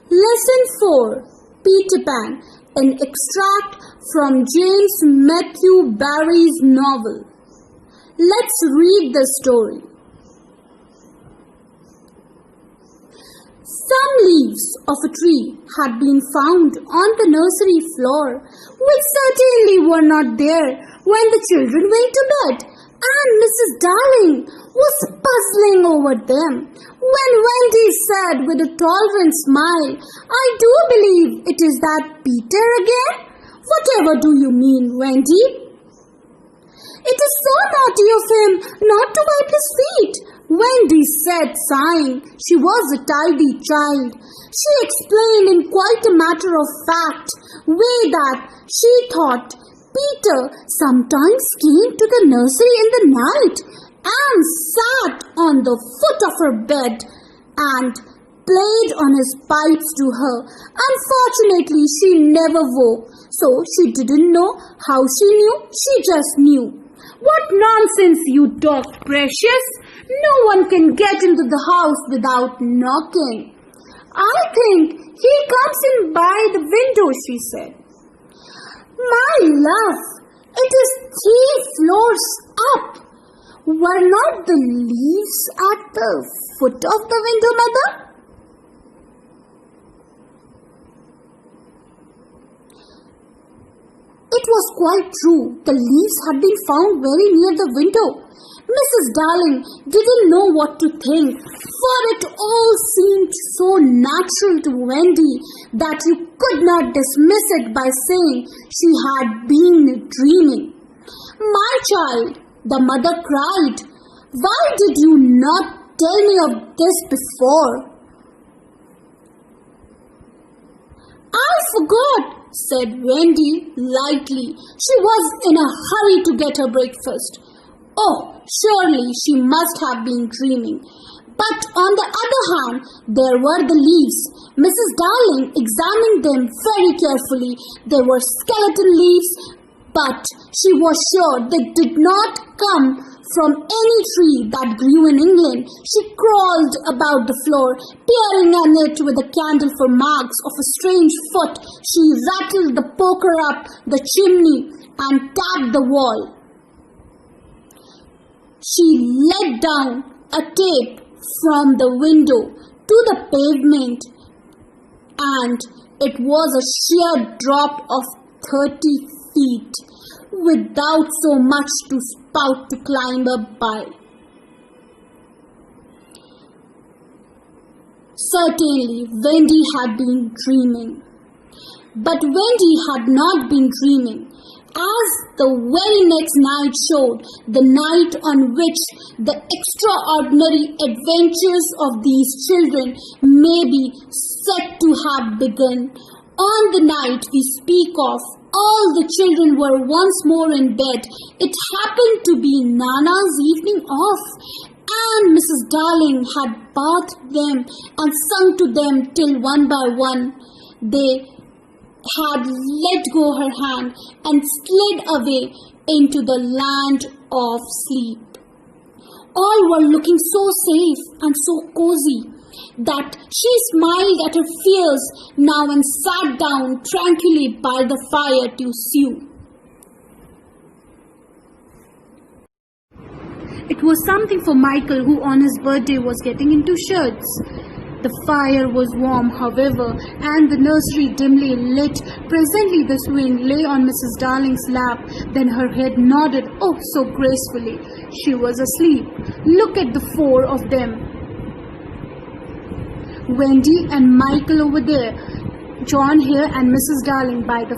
Lesson 4. Peter Pan. An extract from James Matthew Barrie's novel. Let's read the story. Some leaves of a tree had been found on the nursery floor, which certainly were not there when the children went to bed, and Mrs. Darling was puzzling over them when Wendy said with a tolerant smile, "I do believe it is that Peter again." "Whatever do you mean, Wendy?" "It is so naughty of him not to wipe his feet," Wendy said, sighing. She was a tidy child. She explained in quite a matter-of-fact way that she thought Peter sometimes came to the nursery in the night and sat on the foot of her bed and played on his pipes to her. Unfortunately, she never woke, so she didn't know how she knew. She just knew. "What nonsense you talk, Precious! No one can get into the house without knocking." "I think he comes in by the window," she said. "My love, it is 3 floors up. Were not the leaves at the foot of the window, Mother?" It was quite true. The leaves had been found very near the window. Mrs. Darling didn't know what to think, for it all seemed so natural to Wendy that you could not dismiss it by saying she had been dreaming. "My child," the mother cried, "why did you not tell me of this before?" "I forgot," said Wendy lightly. She was in a hurry to get her breakfast. Oh, surely she must have been dreaming. But on the other hand, there were the leaves. Mrs. Darling examined them very carefully. They were skeleton leaves, but she was sure they did not come from any tree that grew in England. She crawled about the floor, peering on it with a candle for marks of a strange foot. She rattled the poker up the chimney and tapped the wall. She let down a tape from the window to the pavement, and it was a sheer drop of 30 feet, without so much to spout to climb up by. Certainly, Wendy had been dreaming. But Wendy had not been dreaming. As the very next night showed, the night on which the extraordinary adventures of these children may be said to have begun, on the night we speak of, all the children were once more in bed. It happened to be Nana's evening off, and Mrs. Darling had bathed them and sung to them till one by one they had let go her hand and slid away into the land of sleep. All were looking so safe and so cozy that she smiled at her fears now and sat down tranquilly by the fire to sew. It was something for Michael, who on his birthday was getting into shirts. The fire was warm, however, and the nursery dimly lit. Presently the sewing lay on Mrs. Darling's lap. Then her head nodded, oh, so gracefully. She was asleep. Look at the 4 of them. Wendy and Michael over there, John here and Mrs. Darling by the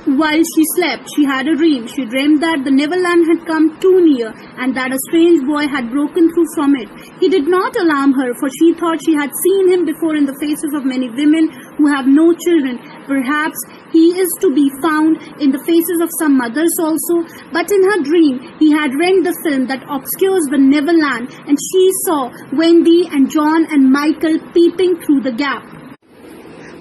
While she slept, she had a dream. She dreamed that the Neverland had come too near and that a strange boy had broken through from it. He did not alarm her, for she thought she had seen him before in the faces of many women who have no children. Perhaps he is to be found in the faces of some mothers also. But in her dream, he had rent the film that obscures the Neverland, and she saw Wendy and John and Michael peeping through the gap.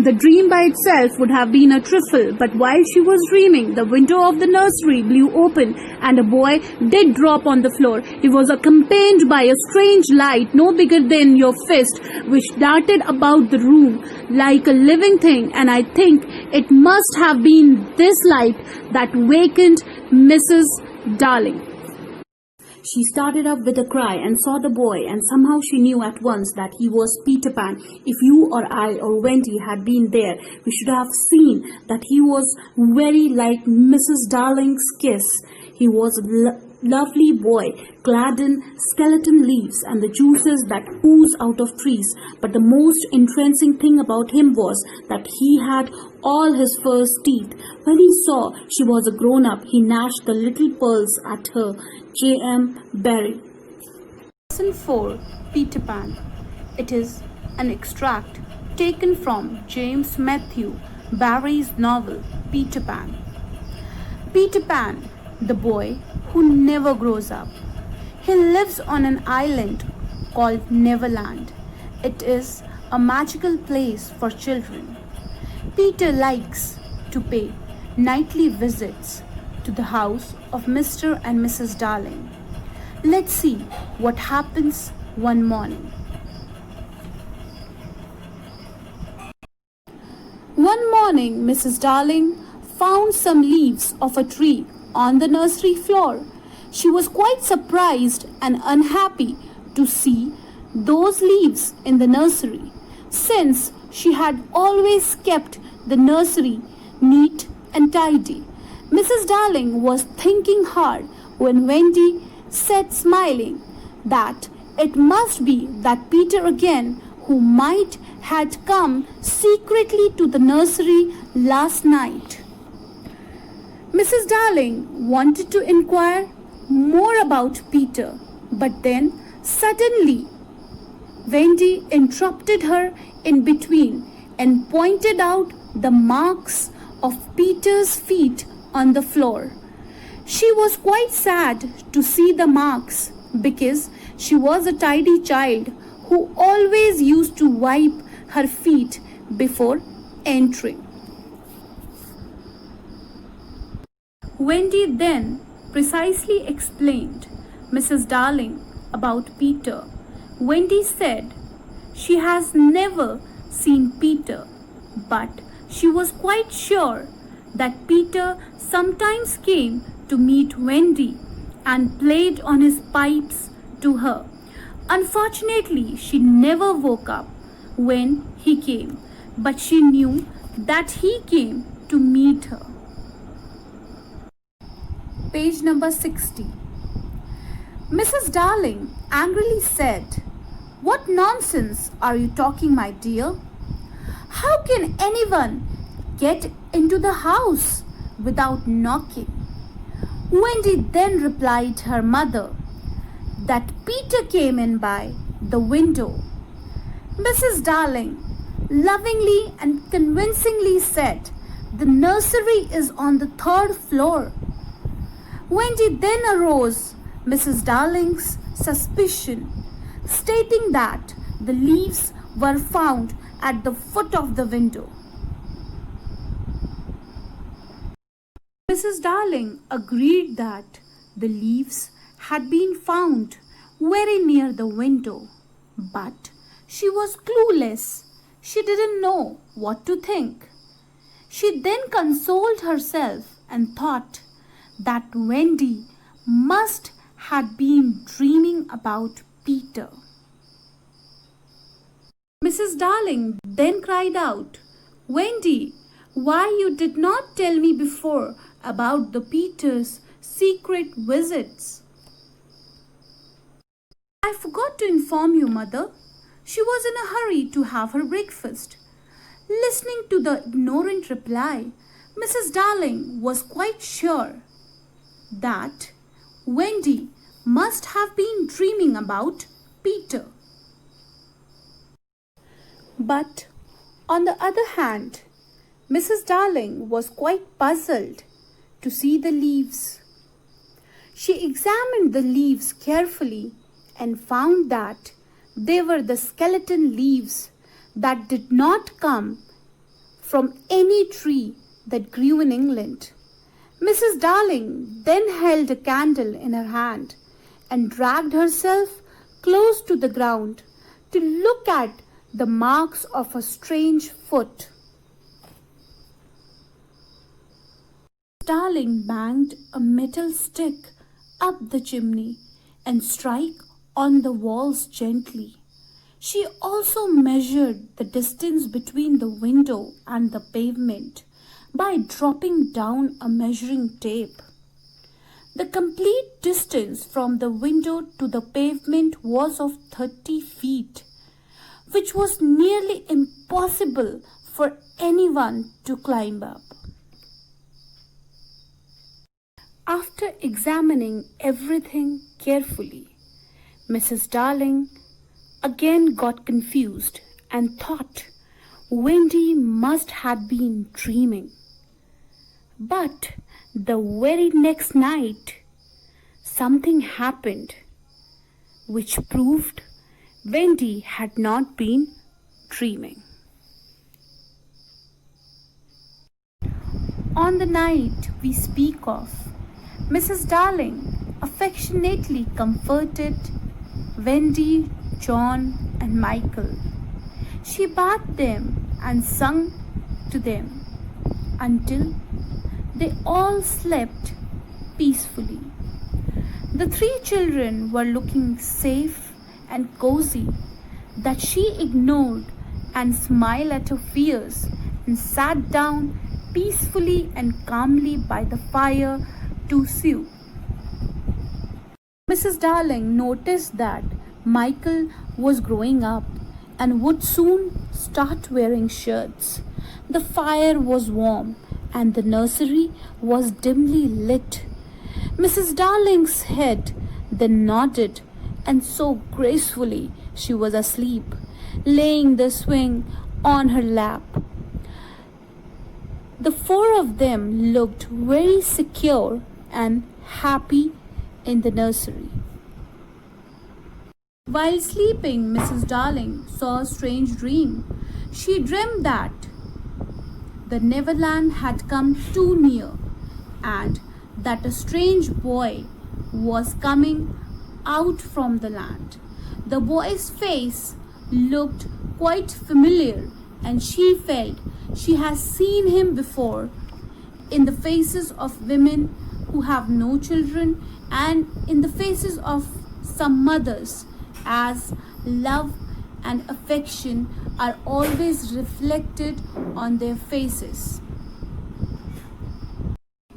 The dream by itself would have been a trifle, but while she was dreaming, the window of the nursery blew open and a boy did drop on the floor. He was accompanied by a strange light no bigger than your fist, which darted about the room like a living thing, and I think it must have been this light that wakened Mrs. Darling. She started up with a cry and saw the boy, and somehow she knew at once that he was Peter Pan. If you or I or Wendy had been there, we should have seen that he was very like Mrs. Darling's kiss. He was a lovely boy, clad in skeleton leaves and the juices that ooze out of trees. But the most entrancing thing about him was that he had all his first teeth. When he saw she was a grown-up, he gnashed the little pearls at her. James Barrie. Lesson 4. Peter Pan. It is an extract taken from James Matthew Barrie's novel Peter Pan. Peter Pan, the boy who never grows up. He lives on an island called Neverland. It is a magical place for children. Peter likes to pay nightly visits to the house of Mr. and Mrs. Darling. Let's see what happens one morning. One morning, Mrs. Darling found some leaves of a tree on the nursery floor. She was quite surprised and unhappy to see those leaves in the nursery, since she had always kept the nursery neat and tidy. Mrs. Darling was thinking hard when Wendy said, smiling, that it must be that Peter again, who might had come secretly to the nursery last night. Mrs. Darling wanted to inquire more about Peter, but then suddenly Wendy interrupted her in between and pointed out the marks of Peter's feet on the floor. She was quite sad to see the marks because she was a tidy child who always used to wipe her feet before entering. Wendy then precisely explained Mrs. Darling about Peter. Wendy said she has never seen Peter, but she was quite sure that Peter sometimes came to meet Wendy and played on his pipes to her. Unfortunately, she never woke up when he came, but she knew that he came to meet her. Page number 60. Mrs. Darling angrily said, "What nonsense are you talking, my dear? How can anyone get into the house without knocking?" Wendy then replied her mother that Peter came in by the window. Mrs. Darling lovingly and convincingly said, "The nursery is on the 3rd floor." Wendy then arose Mrs. Darling's suspicion, stating that the leaves were found at the foot of the window. Mrs. Darling agreed that the leaves had been found very near the window, but she was clueless. She didn't know what to think. She then consoled herself and thought that Wendy must have been dreaming about Peter. Mrs. Darling then cried out, "Wendy, why you did not tell me before about the Peter's secret visits?" "I forgot to inform you, Mother. She was in a hurry to have her breakfast." Listening to the ignorant reply, Mrs. Darling was quite sure that Wendy must have been dreaming about Peter. But on the other hand, Mrs. Darling was quite puzzled to see the leaves. She examined the leaves carefully and found that they were the skeleton leaves that did not come from any tree that grew in England. Mrs. Darling then held a candle in her hand and dragged herself close to the ground to look at the marks of a strange foot. Darling banged a metal stick up the chimney and struck on the walls gently. She also measured the distance between the window and the pavement by dropping down a measuring tape. The complete distance from the window to the pavement was of 30 feet, which was nearly impossible for anyone to climb up. After examining everything carefully, Mrs. Darling again got confused and thought Wendy must have been dreaming. But the very next night, something happened which proved Wendy had not been dreaming. On the night we speak of, Mrs. Darling affectionately comforted Wendy, John, and Michael. She bathed them and sung to them until they all slept peacefully. The three children were looking safe and cozy that she ignored and smiled at her fears and sat down peacefully and calmly by the fire to sew. Mrs. Darling noticed that Michael was growing up and would soon start wearing shirts. The fire was warm and the nursery was dimly lit. Mrs. Darling's head then nodded, and so gracefully she was asleep, laying the swing on her lap. The four of them looked very secure and happy in the nursery. While sleeping, Mrs. Darling saw a strange dream. She dreamed that the Neverland had come too near and that a strange boy was coming out from the land. The boy's face looked quite familiar and she felt she has seen him before in the faces of women who have no children and in the faces of some mothers, as love and affection are always reflected on their faces.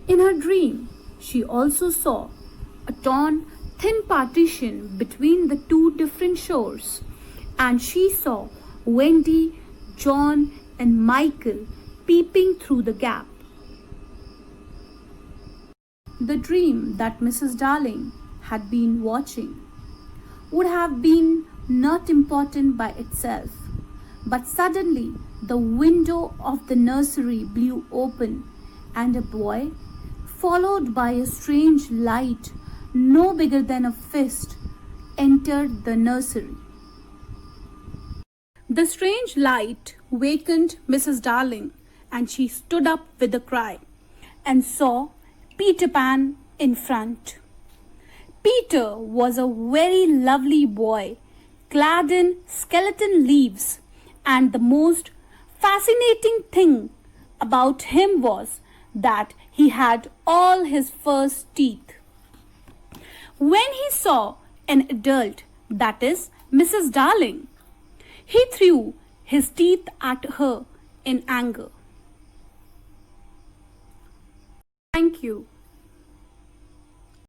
In her dream, she also saw a torn, thin partition between the two different shores, and she saw Wendy, John, and Michael peeping through the gap. The dream that Mrs. Darling had been watching would have been not important by itself, but suddenly the window of the nursery blew open and a boy, followed by a strange light no bigger than a fist, entered the nursery. The strange light wakened Mrs. Darling, and she stood up with a cry and saw Peter Pan in front. Peter was a very lovely boy, clad in skeleton leaves, and the most fascinating thing about him was that he had all his first teeth. When he saw an adult, that is Mrs. Darling, he threw his teeth at her in anger. Thank you.